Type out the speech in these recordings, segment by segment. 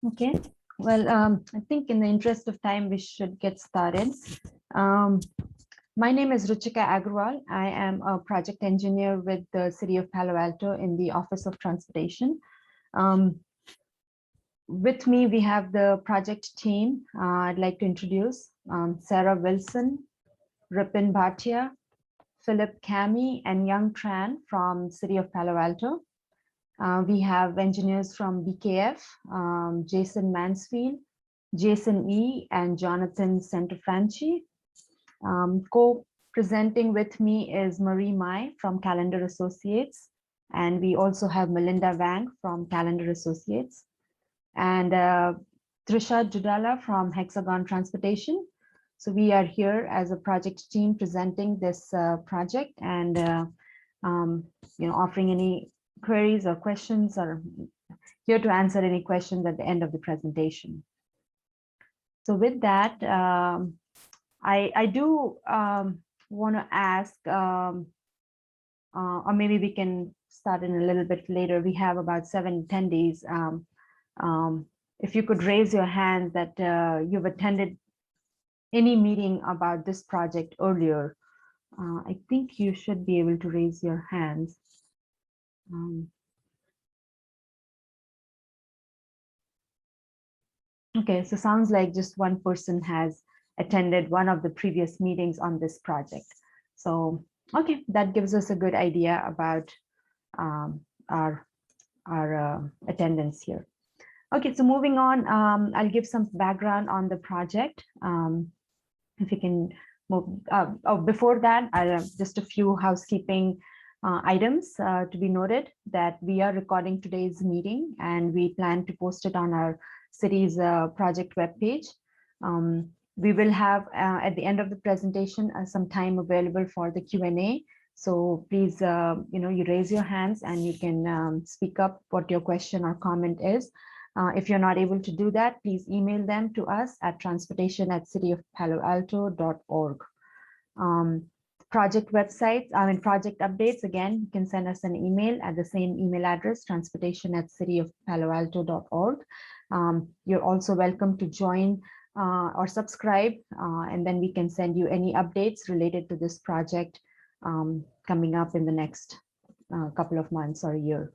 Okay, well, I think in the interest of time, we should get started. Um, my name is Ruchika Agrawal. I am a project engineer with the City of Palo Alto in the Office of Transportation. With me, we have the project team. I'd like to introduce Sarah Wilson, Ripin Bhatia, Philip Kami, and Young Tran from City of Palo Alto. We have engineers from BKF, Jason Mansfield, Jason E, and Jonathan Centofranchi. Co-presenting with me is Marie Mai from Calendar Associates, and we also have Melinda Wang from Calendar Associates, and Trisha Judala from Hexagon Transportation. So we are here as a project team presenting this project and offering any queries or questions, or here to answer any questions at the end of the presentation. So with that, I do want to ask, or maybe we can start in a little bit later. We have about 7 attendees. If you could raise your hand that you've attended any meeting about this project earlier, I think you should be able to raise your hands. Okay, so sounds like just one person has attended one of the previous meetings on this project. So, okay, that gives us a good idea about our attendance here. Okay, so moving on, I'll give some background on the project. If you can move, before that, just a few housekeeping items to be noted, that we are recording today's meeting and we plan to post it on our city's project webpage. We will have at the end of the presentation some time available for the Q&A. So please, you raise your hands and you can speak up what your question or comment is. If you're not able to do that, please email them to us at transportation@cityofpaloalto.org. Project websites, project updates, again, you can send us an email at the same email address, transportation@cityofpaloalto.org. You're also welcome to join or subscribe, and then we can send you any updates related to this project coming up in the next couple of months or a year.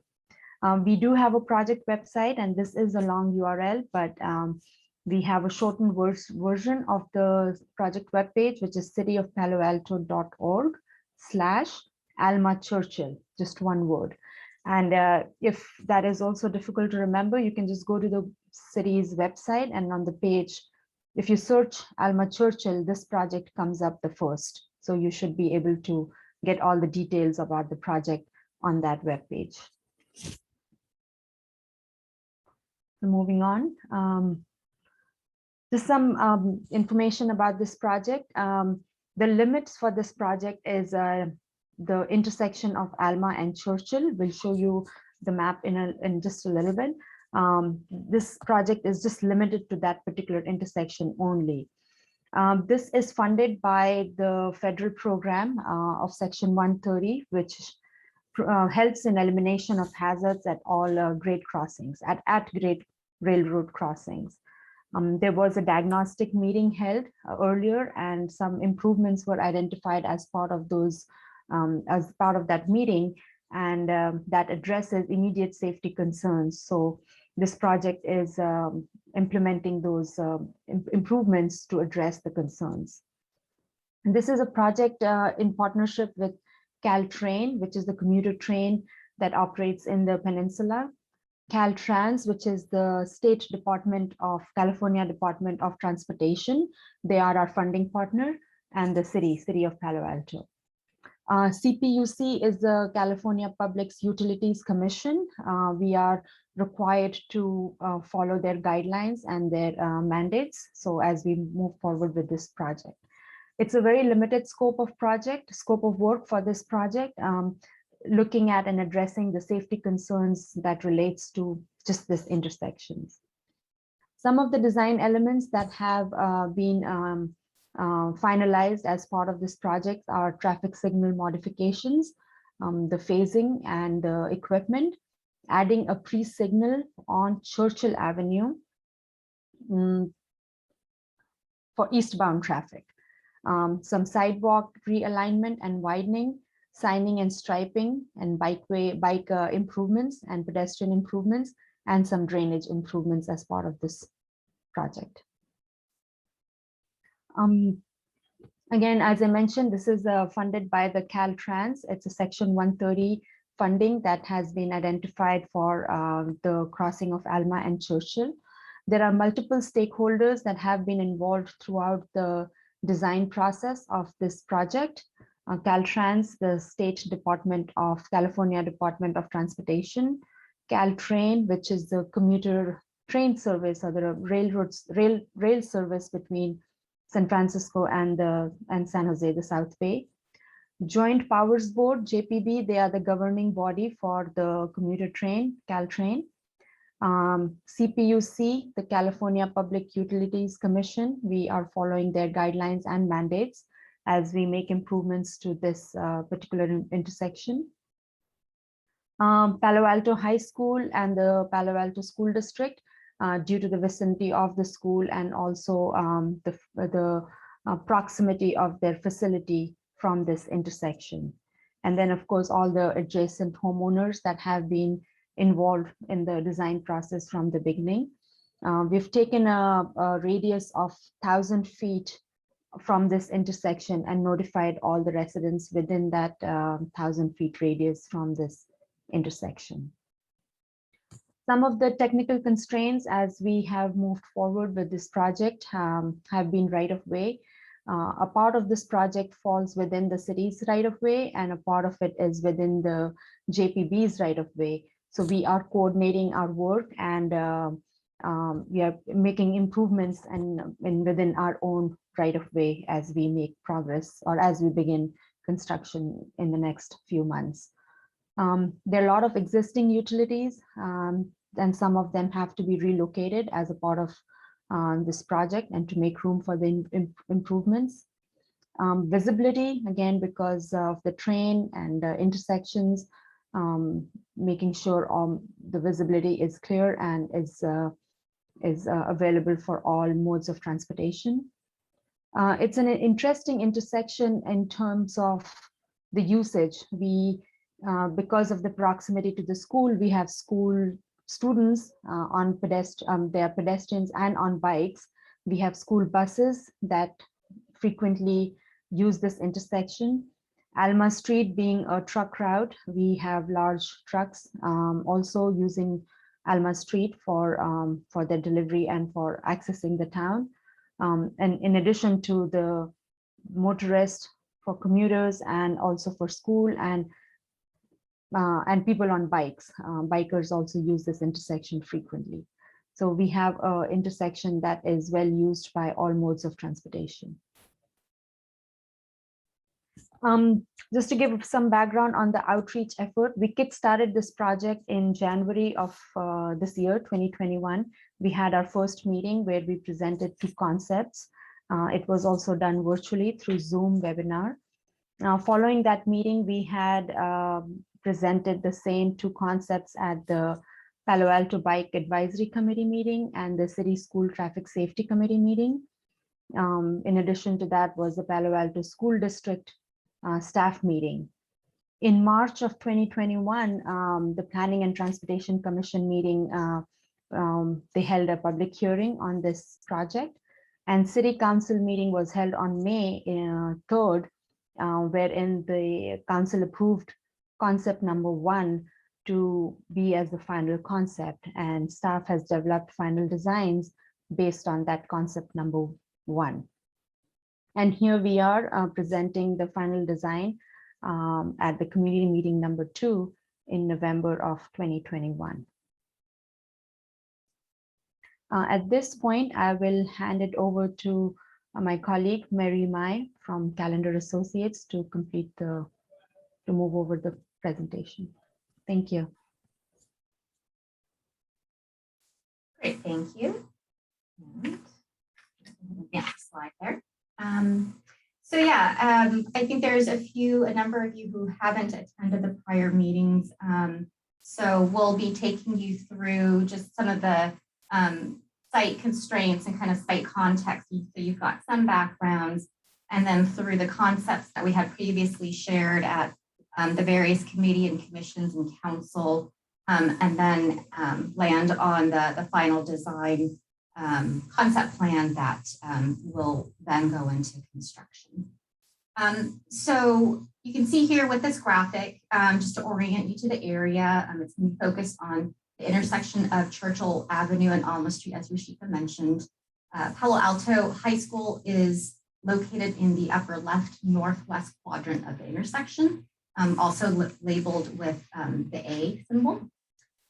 We do have a project website, and this is a long URL, but we have a shortened version of the project webpage, which is cityofpaloalto.org/Alma Churchill, just one word. And if that is also difficult to remember, you can just go to the city's website, and on the page, if you search Alma Churchill, this project comes up the first. So you should be able to get all the details about the project on that webpage. So moving on, just some information about this project. The limits for this project is the intersection of Alma and Churchill. We'll show you the map in just a little bit. This project is just limited to that particular intersection only. This is funded by the federal program of Section 130, which helps in elimination of hazards at all grade crossings, at grade railroad crossings. There was a diagnostic meeting held earlier, and some improvements were identified as part of those, as part of that meeting, and that addresses immediate safety concerns. So this project is implementing those improvements to address the concerns. And this is a project in partnership with Caltrain, which is the commuter train that operates in the Peninsula. Caltrans, which is the State Department of California Department of Transportation. They are our funding partner, and the City of Palo Alto. CPUC is the California Public Utilities Commission. We are required to follow their guidelines and their mandates. So as we move forward with this project, it's a very limited scope of work for this project, looking at and addressing the safety concerns that relates to just this intersections. Some of the design elements that have been finalized as part of this project are traffic signal modifications, the phasing and the equipment, adding a pre-signal on Churchill Avenue, for eastbound traffic. Some sidewalk realignment and widening, signing and striping, and bike improvements and pedestrian improvements, and some drainage improvements as part of this project. Again, as I mentioned, this is funded by the Caltrans. It's a Section 130 funding that has been identified for the crossing of Alma and Churchill. There are multiple stakeholders that have been involved throughout the design process of this project. Caltrans, the California Department of Transportation, Caltrain, which is the commuter train service or the rail service between San Francisco and San Jose, the South Bay. Joint Powers Board, JPB, they are the governing body for the commuter train, Caltrain. CPUC, the California Public Utilities Commission, we are following their guidelines and mandates as we make improvements to this particular intersection. Palo Alto High School and the Palo Alto School District, due to the vicinity of the school and also the proximity of their facility from this intersection. And then, of course, all the adjacent homeowners that have been involved in the design process from the beginning. We've taken a radius of 1,000 feet from this intersection and notified all the residents within that 1,000 feet radius from this intersection. Some of the technical constraints as we have moved forward with this project have been right-of-way. A part of this project falls within the city's right-of-way and a part of it is within the JPB's right-of-way. So we are coordinating our work and we are making improvements and within our own right-of-way as we make progress or as we begin construction in the next few months. There are a lot of existing utilities and some of them have to be relocated as a part of this project and to make room for the improvements. Visibility, again, because of the train and intersections, making sure the visibility is clear and is available for all modes of transportation. It's an interesting intersection in terms of the usage. Because of the proximity to the school, we have school students on they are pedestrians and on bikes. We have school buses that frequently use this intersection. Alma Street being a truck route, we have large trucks also using Alma Street for their delivery and for accessing the town. And in addition to the motorists, for commuters and also for school and people on bikes. Bikers also use this intersection frequently. So we have an intersection that is well used by all modes of transportation. Just to give some background on the outreach effort, we kickstarted this project in January of this year, 2021. We had our first meeting where we presented 2 concepts. It was also done virtually through Zoom webinar. Following that meeting, we had presented the same 2 concepts at the Palo Alto Bike Advisory Committee meeting and the City School Traffic Safety Committee meeting. In addition to that was the Palo Alto School District staff meeting. In March of 2021, the Planning and Transportation Commission meeting, they held a public hearing on this project, and City Council meeting was held on May 3rd, wherein the council approved concept number 1 to be as the final concept, and staff has developed final designs based on that concept number 1. And here we are presenting the final design at the community meeting number 2 in November of 2021. At this point, I will hand it over to my colleague, Mary Mai from Calendar Associates to move over the presentation. Thank you. Great, thank you. Next slide there. So yeah, I think there's a number of you who haven't attended the prior meetings. So we'll be taking you through just some of the site constraints and kind of site context. So you've got some backgrounds, and then through the concepts that we had previously shared at the various committee and commissions and council, and then land on the final design concept plan that will then go into construction. So you can see here with this graphic, just to orient you to the area, it's going to be focused on the intersection of Churchill Avenue and Alma Street, as Rashika mentioned. Palo Alto High School is located in the upper left northwest quadrant of the intersection, also labeled with the A symbol.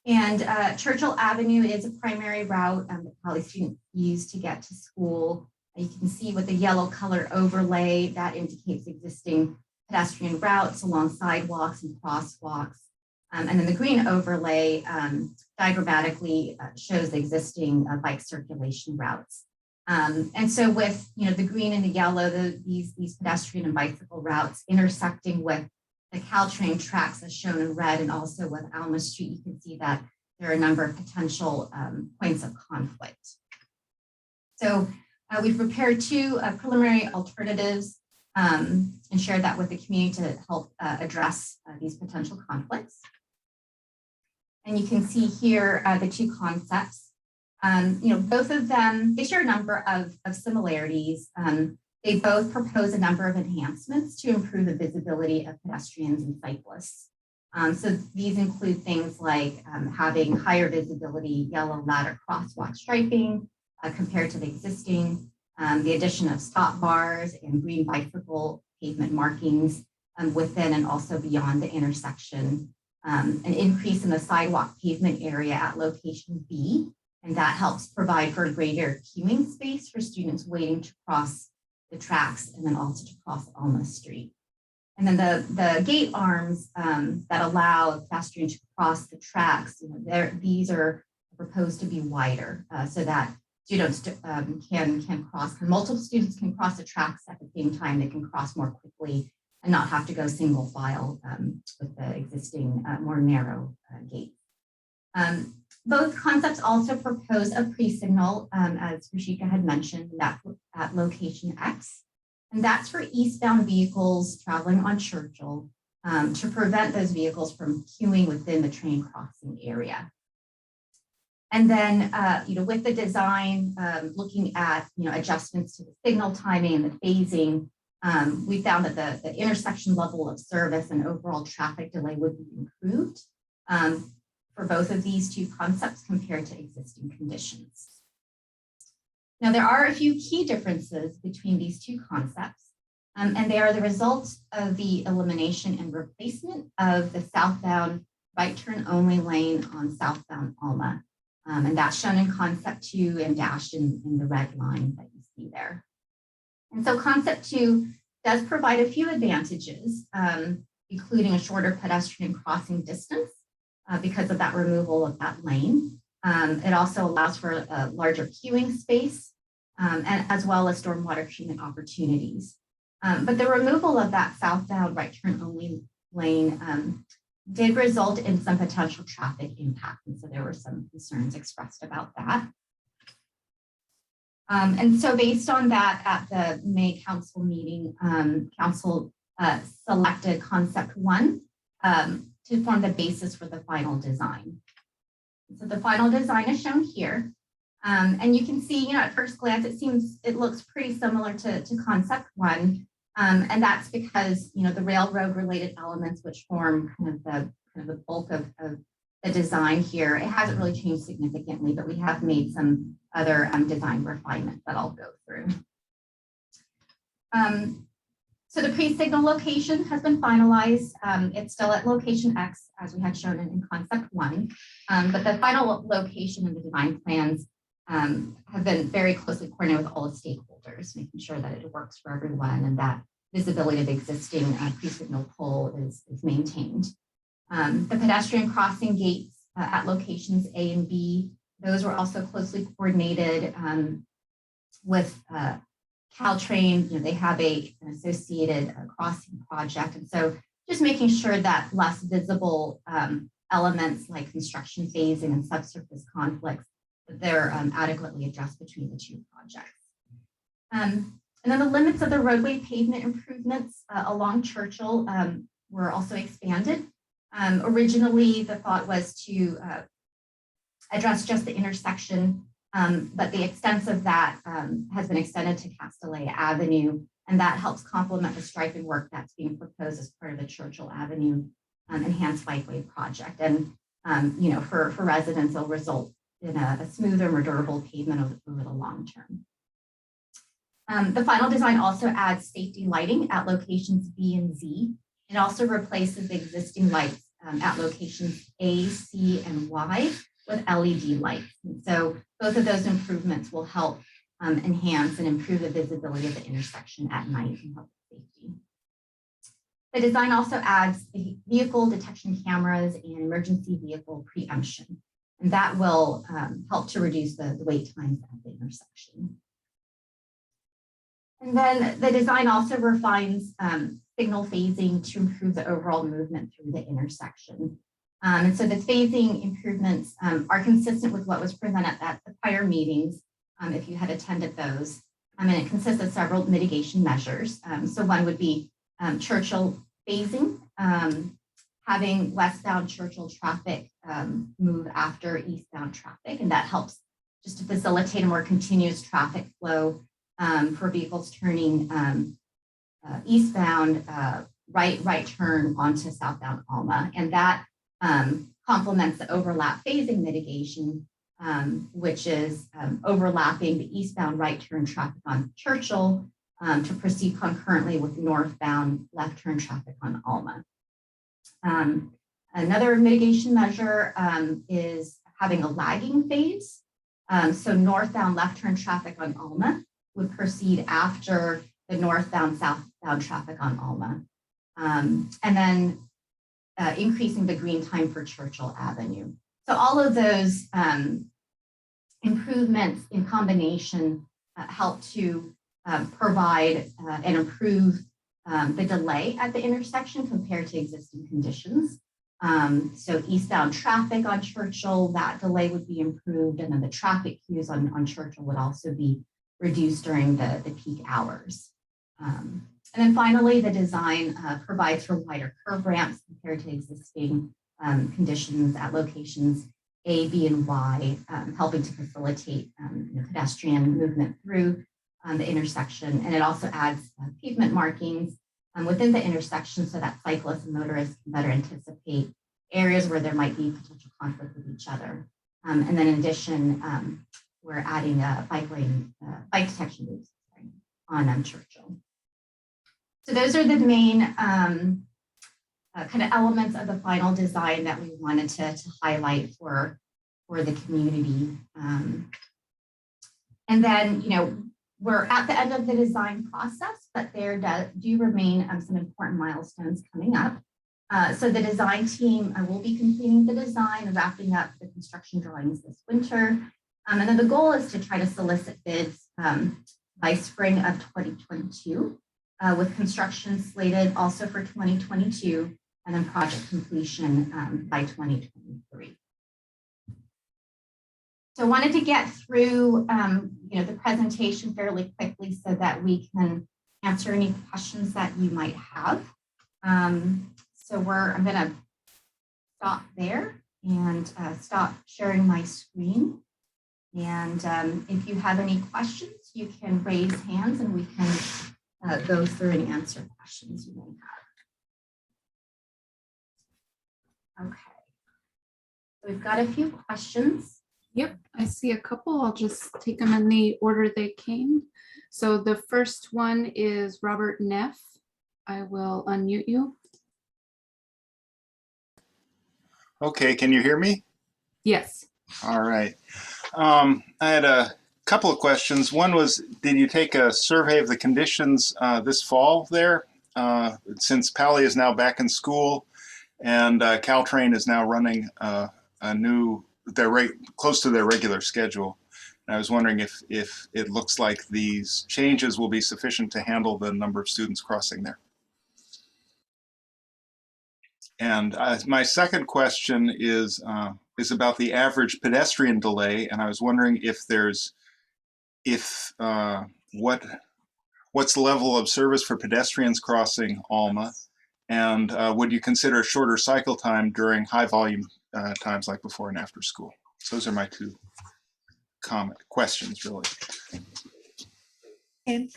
And Churchill Avenue is a primary route that Palo students use to get to school. You can see with the yellow color overlay that indicates existing pedestrian routes along sidewalks and crosswalks. And then the green overlay diagrammatically shows the existing bike circulation routes. And so with the green and the yellow, these pedestrian and bicycle routes intersecting with the Caltrain tracks as shown in red, and also with Alma Street, you can see that there are a number of potential points of conflict. So we've prepared two preliminary alternatives and shared that with the community to help address these potential conflicts. And you can see here the two concepts. Both of them, they share a number of similarities. They both propose a number of enhancements to improve the visibility of pedestrians and cyclists. So these include things like having higher visibility yellow ladder crosswalk striping compared to the existing, the addition of stop bars and green bicycle pavement markings within and also beyond the intersection, an increase in the sidewalk pavement area at location B, and that helps provide for a greater queuing space for students waiting to cross the tracks and then also to cross Alma Street. And then the gate arms that allow pedestrians to cross the tracks, these are proposed to be wider so that students can cross, multiple students can cross the tracks at the same time. They can cross more quickly and not have to go single file with the existing more narrow gate. Both concepts also propose a pre-signal, as Rashika had mentioned, that at location X. And that's for eastbound vehicles traveling on Churchill to prevent those vehicles from queuing within the train crossing area. And then, with the design, looking at, adjustments to the signal timing and the phasing, we found that the intersection level of service and overall traffic delay would be improved for both of these two concepts compared to existing conditions. Now, there are a few key differences between these two concepts, and they are the result of the elimination and replacement of the southbound right turn only lane on southbound Alma. And that's shown in concept 2 and dashed in the red line that you see there. And so concept 2 does provide a few advantages, including a shorter pedestrian crossing distance because of that removal of that lane. It also allows for a larger queuing space and as well as stormwater treatment opportunities. But the removal of that southbound right turn only lane did result in some potential traffic impact. And so there were some concerns expressed about that. And so based on that, at the May council meeting, council selected concept 1 to form the basis for the final design. So the final design is shown here. And you can see, at first glance, it looks pretty similar to concept 1. And that's because, the railroad related elements, which form kind of the bulk of the design here, it hasn't really changed significantly, but we have made some other design refinements that I'll go through. So the pre-signal location has been finalized. It's still at location X, as we had shown in concept 1, but the final location of the design plans have been very closely coordinated with all the stakeholders, making sure that it works for everyone and that visibility of the existing pre-signal pole is maintained. The pedestrian crossing gates at locations A and B, those were also closely coordinated with Caltrain. They have an associated crossing project. And so just making sure that less visible elements like construction phasing and subsurface conflicts, they're adequately addressed between the two projects. And then the limits of the roadway pavement improvements along Churchill were also expanded. Originally, the thought was to address just the intersection, but the extent of that has been extended to Castellet Avenue, and that helps complement the striping work that's being proposed as part of the Churchill Avenue enhanced bikeway project. And for residents, it'll result in a smoother, more durable pavement over the long term. The final design also adds safety lighting at locations B and Z. It also replaces the existing lights at locations A, C, and Y with LED lights. And so both of those improvements will help enhance and improve the visibility of the intersection at night and help safety. The design also adds the vehicle detection cameras and emergency vehicle preemption, and that will help to reduce the wait times at the intersection. And then the design also refines signal phasing to improve the overall movement through the intersection. And so the phasing improvements are consistent with what was presented at the prior meetings, if you had attended those. And it consists of several mitigation measures. So one would be Churchill phasing, having westbound Churchill traffic move after eastbound traffic, and that helps just to facilitate a more continuous traffic flow for vehicles turning eastbound, right turn onto southbound Alma. And that complements the overlap phasing mitigation, which is overlapping the eastbound right turn traffic on Churchill to proceed concurrently with northbound left turn traffic on Alma. Another mitigation measure is having a lagging phase. So northbound left turn traffic on Alma would proceed after the northbound southbound traffic on Alma. And then increasing the green time for Churchill Avenue. So all of those improvements in combination help to provide and improve the delay at the intersection compared to existing conditions. So eastbound traffic on Churchill, that delay would be improved, and then the traffic queues on Churchill would also be reduced during the peak hours. And then finally, the design provides for wider curb ramps compared to existing conditions at locations A, B, and Y, helping to facilitate pedestrian movement through the intersection. And it also adds pavement markings within the intersection so that cyclists and motorists can better anticipate areas where there might be potential conflict with each other. And then in addition, we're adding bike detection loops on Churchill. So those are the main kind of elements of the final design that we wanted to highlight for the community. And then, we're at the end of the design process, but there do remain some important milestones coming up. So the design team will be completing the design and wrapping up the construction drawings this winter. And then the goal is to try to solicit bids by spring of 2022, with construction slated also for 2022, and then project completion by 2023. So I wanted to get through the presentation fairly quickly so that we can answer any questions that you might have. So I'm going to stop there and stop sharing my screen. And if you have any questions, you can raise hands and we can go through and answer questions you may have. Okay. So we've got a few questions. Yep, I see a couple. I'll just take them in the order they came. So the first one is Robert Neff. I will unmute you. Okay, can you hear me? Yes. All right. I had a couple of questions. One was, did you take a survey of the conditions this fall there? Since Palo is now back in school and Caltrain is now running they're close to their regular schedule. And I was wondering if it looks like these changes will be sufficient to handle the number of students crossing there. And my second question is about the average pedestrian delay, and I was wondering if what's the level of service for pedestrians crossing Alma, and would you consider a shorter cycle time during high volume times like before and after school? So those are my two questions, really. Okay.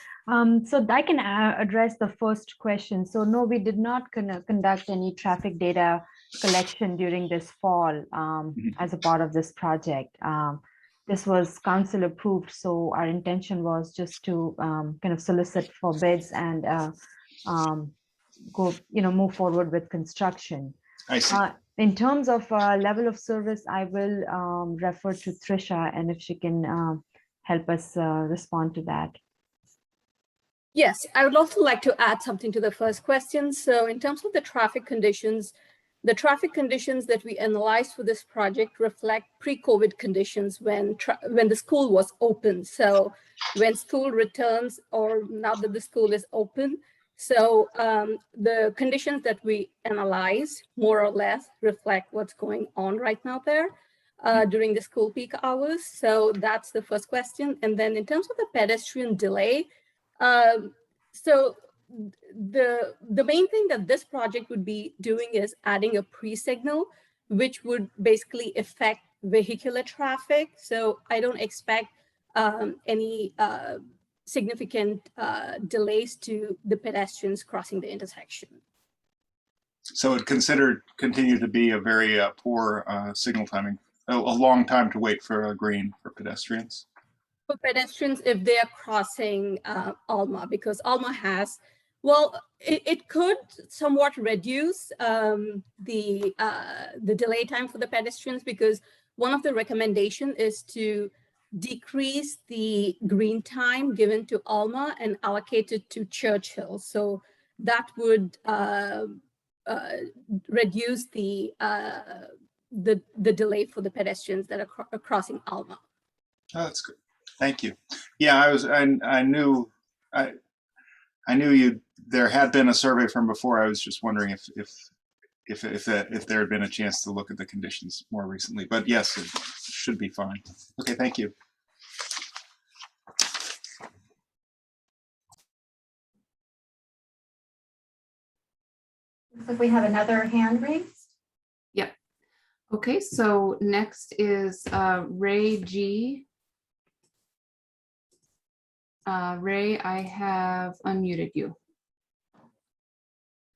So I can address the first question. So no, we did not conduct any traffic data collection during this fall as a part of this project. This was council approved, so our intention was just to kind of solicit for bids and move forward with construction. I see. In terms of level of service, I will refer to Trisha, and if she can help us respond to that. Yes, I would also like to add something to the first question. So in terms of the traffic conditions that we analyzed for this project reflect pre-COVID conditions when the school was open. So when school returns, or now that the school is open, so the conditions that we analyze more or less reflect what's going on right now there during the school peak hours. So that's the first question. And then in terms of the pedestrian delay, so the main thing that this project would be doing is adding a pre-signal, which would basically affect vehicular traffic. So I don't expect any significant delays to the pedestrians crossing the intersection. So it continue to be a very poor signal timing, a long time to wait for a green for pedestrians? For pedestrians, if they are crossing Alma, because Alma has, well, it could somewhat reduce the delay time for the pedestrians, because one of the recommendation is to decrease the green time given to Alma and allocate it to Churchill. So that would reduce the delay for the pedestrians that are crossing Alma. Oh, that's good. Thank you. Yeah, I knew there had been a survey from before. I was just wondering if there had been a chance to look at the conditions more recently. But yes, it should be fine. Okay, thank you. Looks like we have another hand raised. Yep. Okay, so next is Ray G. Ray, I have unmuted you.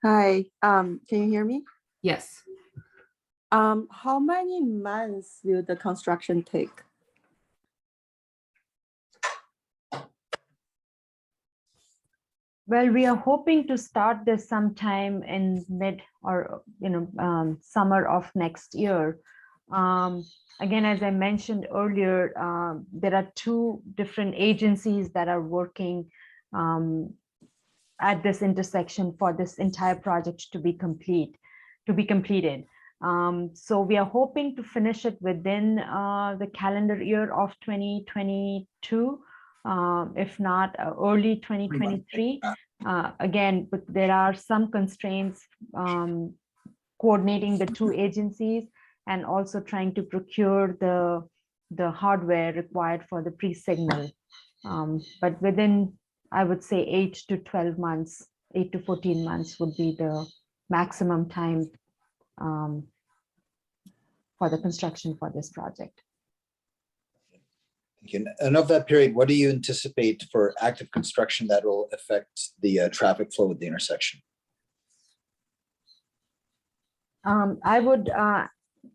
Hi, can you hear me? Yes. How many months will the construction take? Well, we are hoping to start this sometime in mid or summer of next year. Again, as I mentioned earlier, there are two different agencies that are working at this intersection for this entire project to be completed. So we are hoping to finish it within the calendar year of 2022, if not early 2023. Again, but there are some constraints coordinating the two agencies and also trying to procure the hardware required for the pre-signal. But within, I would say 8 to 12 months, 8 to 14 months would be the maximum time for the construction for this project. Thank you. And of that period, what do you anticipate for active construction that will affect the traffic flow at the intersection? I would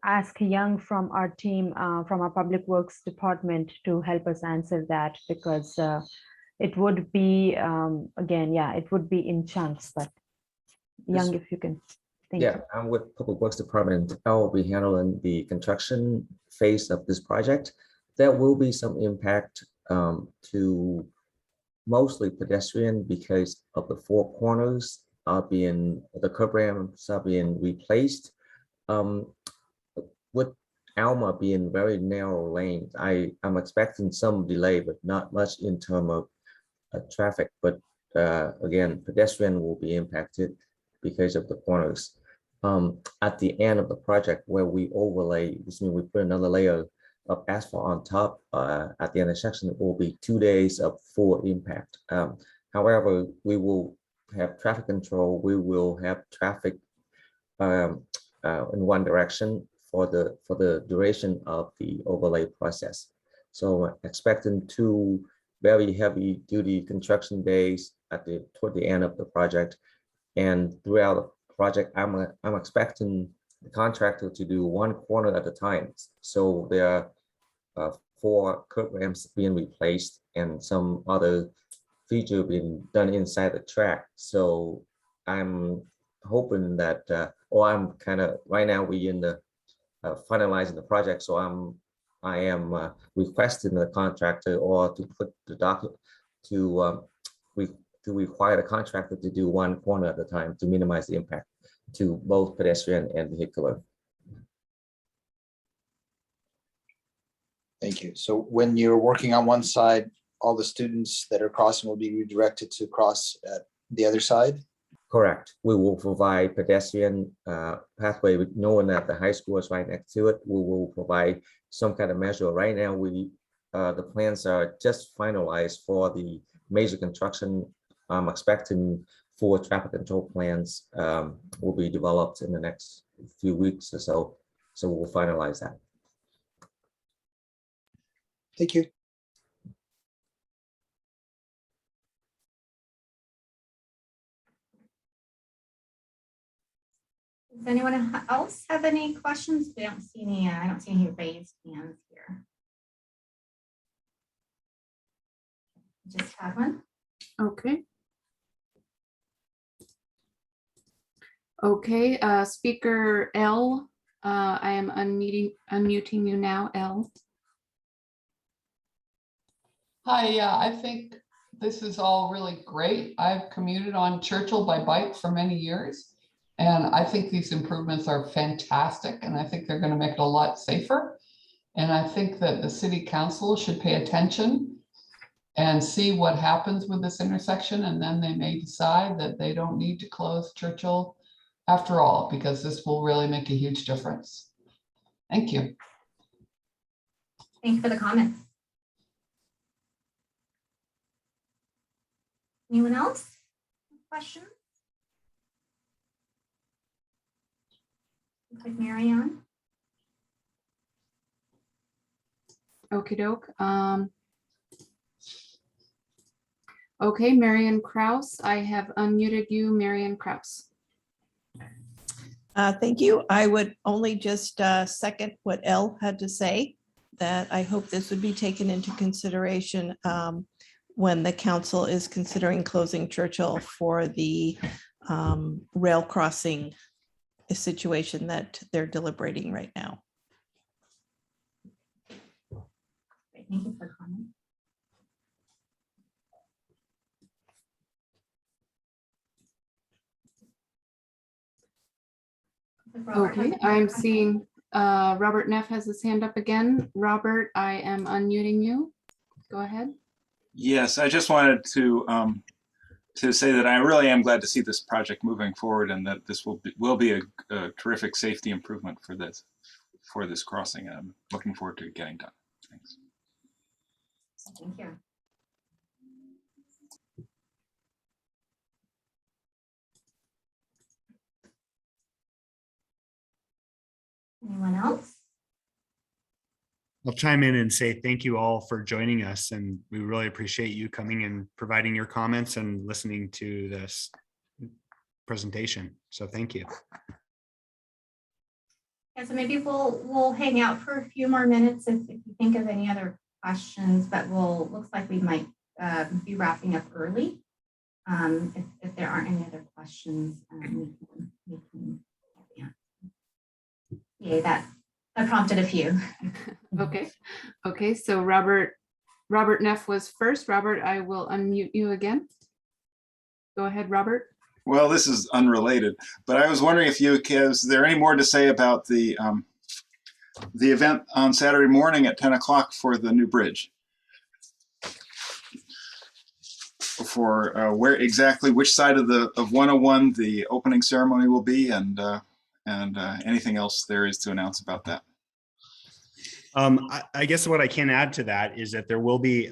ask Young from our team, from our Public Works Department, to help us answer that, because it would be, again, yeah, it would be in chunks, but Young, if you can. Thank you. I'm with Public Works Department. I will be handling the construction phase of this project. There will be some impact to mostly pedestrian because of the four corners the curb ramps are being replaced. With Alma being very narrow lanes, I'm expecting some delay, but not much in terms of traffic. But again, pedestrian will be impacted because of the corners. at the end of the project where we overlay, which means we put another layer of asphalt on top at the intersection, it will be 2 days of full impact. However, we will have traffic control. We will have traffic in one direction for the duration of the overlay process. So expecting 2 very heavy duty construction days toward the end of the project, and throughout the project, I'm expecting the contractor to do 1 corner at a time. So there are 4 curb ramps being replaced and some other feature being done inside the track. So I'm hoping that, or I'm kind of right now we in the finalizing the project. So I am requesting the contractor or to put the document to require the contractor to do 1 corner at a time to minimize the impact to both pedestrian and vehicular. Thank you. So when you're working on one side, all the students that are crossing will be redirected to cross at the other side? Correct. We will provide pedestrian pathway with knowing that the high school is right next to it. We will provide some kind of measure. Right now, the plans are just finalized for the major construction. I'm expecting 4 traffic control plans will be developed in the next few weeks or so. So we'll finalize that. Thank you. Does anyone else have any questions? We don't see any, I don't see any raised hands here. Just had one. Okay. Okay, speaker L, I am unmuting you now, L. Hi, yeah, I think this is all really great. I've commuted on Churchill by bike for many years. And I think these improvements are fantastic, and I think they're going to make it a lot safer. And I think that the city council should pay attention and see what happens with this intersection, and then they may decide that they don't need to close Churchill after all, because this will really make a huge difference. Thank you. Thank you for the comments. Anyone else? Questions? Looks like Marianne. Okie doke. Okay, Marion Kraus, I have unmuted you, Marion Kraus. Thank you. I would only just second what Elle had to say, that I hope this would be taken into consideration when the council is considering closing Churchill for the rail crossing situation that they're deliberating right now. Great, thank you for the comment. Okay, I'm seeing Robert Neff has his hand up again. Robert, I am unmuting you. Go ahead. Yes, I just wanted to say that I really am glad to see this project moving forward, and that this will be a terrific safety improvement for this crossing. And I'm looking forward to it getting done. Thanks. Thank you. Anyone else? I'll chime in and say thank you all for joining us, and we really appreciate you coming and providing your comments and listening to this presentation. So thank you. Yeah, so maybe we'll hang out for a few more minutes if you think of any other questions, but looks like we might be wrapping up early. If there aren't any other questions, we can yeah, that prompted a few. Okay, so Robert Neff was first. Robert, I will unmute you again. Go ahead, Robert. Well, this is unrelated, but I was wondering if is there any more to say about the event on Saturday morning at 10 o'clock for the new bridge? For which side of 101 the opening ceremony will be, and and anything else there is to announce about that. I guess what I can add to that is that there will be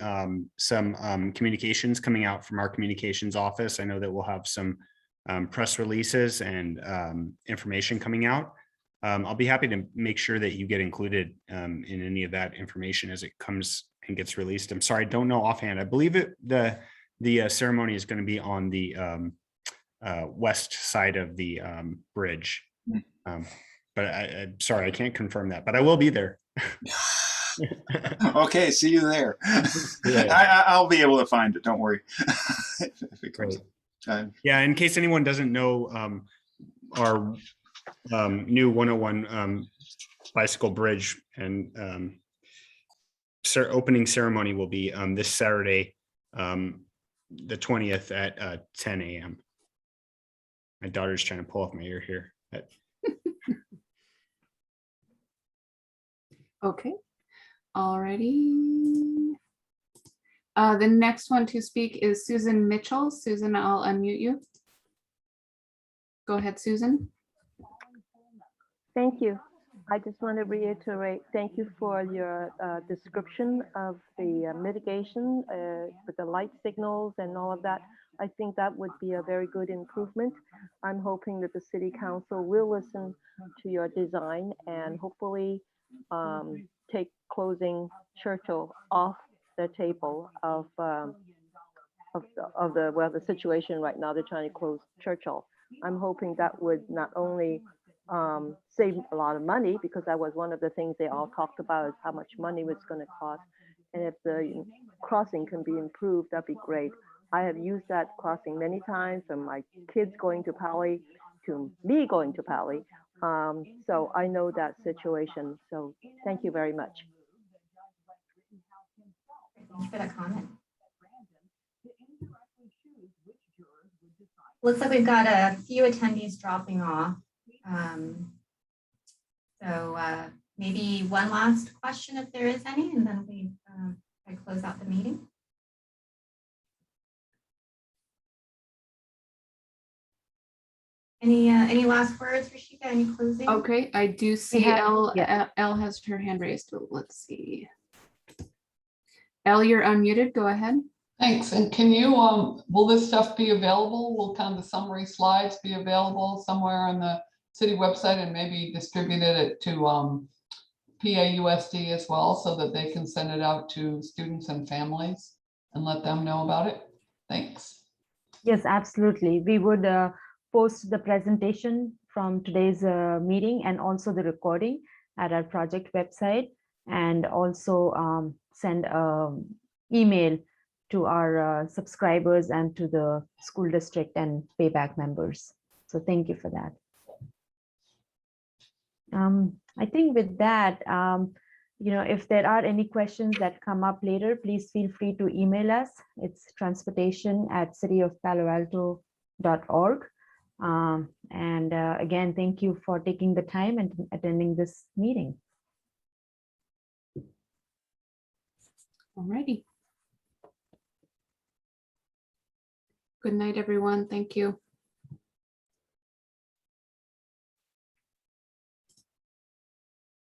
some communications coming out from our communications office. I know that we'll have some press releases and information coming out. I'll be happy to make sure that you get included in any of that information as it comes and gets released. I'm sorry, I don't know offhand. I believe the ceremony is going to be on the west side of the bridge. But I'm sorry, I can't confirm that, but I will be there. Okay, see you there. Yeah. I'll be able to find it. Don't worry. If it comes time. Yeah, in case anyone doesn't know, our new 101 bicycle bridge and opening ceremony will be this Saturday, the 20th at 10 a.m. My daughter's trying to pull off my ear here. Okay, alrighty. The next one to speak is Susan Mitchell. Susan, I'll unmute you. Go ahead, Susan. Thank you. I just want to reiterate, thank you for your description of the mitigation with the light signals and all of that. I think that would be a very good improvement. I'm hoping that the city council will listen to your design and hopefully take closing Churchill off the table of the situation right now. They're trying to close Churchill. I'm hoping that would not only save a lot of money, because that was one of the things they all talked about, is how much money was going to cost. And if the crossing can be improved, that'd be great. I have used that crossing many times, from my kids going to Palo to me going to Palo. So I know that situation. So thank you very much. Thank you for that comment. Looks like we've got a few attendees dropping off. So maybe one last question if there is any, and then we close out the meeting. Any last words, Rashida? Any closing? Okay, I do see have- Elle. yeah. Elle has her hand raised. Let's see. Elle, you're unmuted. Go ahead. Thanks. And can you, will this stuff be available? Will kind of the summary slides be available somewhere on the city website, and maybe distributed it to PAUSD as well, so that they can send it out to students and families and let them know about it? Thanks. Yes, absolutely. We would post the presentation from today's meeting and also the recording at our project website, and also send an email to our subscribers and to the school district and payback members. So thank you for that. I think with that, if there are any questions that come up later, please feel free to email us. It's transportation@cityofpaloalto.org. And again, thank you for taking the time and attending this meeting. Alrighty. Good night, everyone. Thank you.